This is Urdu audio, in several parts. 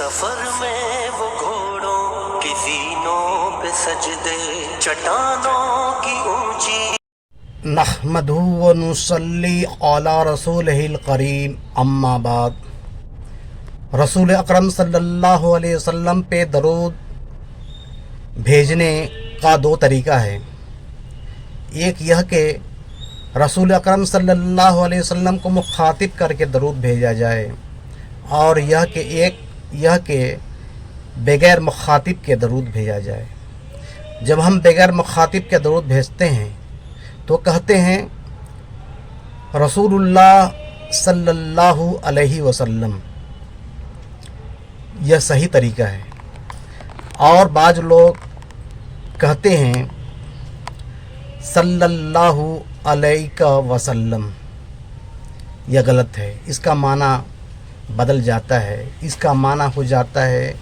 سفر میں وہ گھوڑوں کی زینوں پہ سجدے، چٹانوں کی اونچی۔ نحمدہ و نصلی علی رسولہ الکریم، اما بعد۔ رسول اکرم صلی اللہ علیہ وسلم پہ درود بھیجنے کا دو طریقہ ہے۔ ایک یہ کہ رسول اکرم صلی اللہ علیہ وسلم کو مخاطب کر کے درود بھیجا جائے، اور یہ کہ بغیر مخاطب کے درود بھیجا جائے۔ جب ہم بغیر مخاطب کے درود بھیجتے ہیں تو کہتے ہیں رسول اللہ صلی اللہ علیہ وسلم، یہ صحیح طریقہ ہے۔ اور بعض لوگ کہتے ہیں صلی اللہ علیہ وسلم، یہ غلط ہے۔ اس کا معنی بدل جاتا ہے۔ اس کا معنی ہو جاتا ہے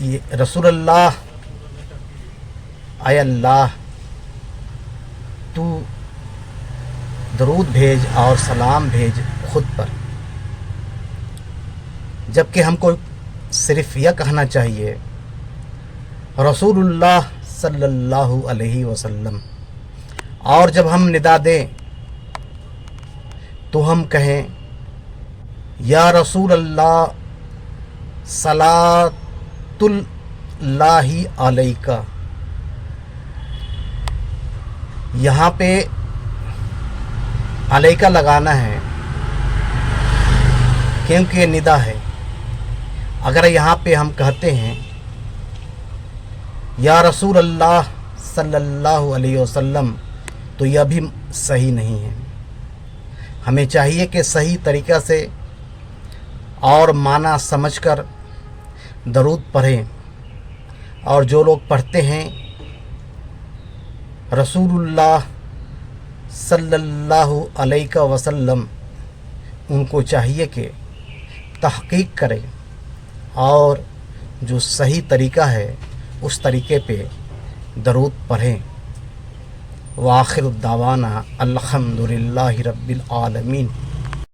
یہ رسول اللہ، اے اللہ تو درود بھیج اور سلام بھیج خود پر، جبکہ ہم کو صرف یہ کہنا چاہیے رسول اللہ صلی اللہ علیہ وسلم۔ اور جب ہم ندا دیں تو ہم کہیں یا رسول اللہ صلاۃ اللہ علیکہ۔ یہاں پہ علیکہ لگانا ہے کیونکہ یہ ندا ہے۔ اگر یہاں پہ ہم کہتے ہیں یا رسول اللہ صلی اللہ علیہ وسلم تو یہ بھی صحیح نہیں ہے۔ ہمیں چاہیے کہ صحیح طریقہ سے اور معنی سمجھ کر درود پڑھیں، اور جو لوگ پڑھتے ہیں رسول اللہ صلی اللہ علیہ وسلم، ان کو چاہیے کہ تحقیق کریں اور جو صحیح طریقہ ہے اس طریقے پہ درود پڑھیں۔ وآخر الدعوانا الحمدللہ رب العالمین۔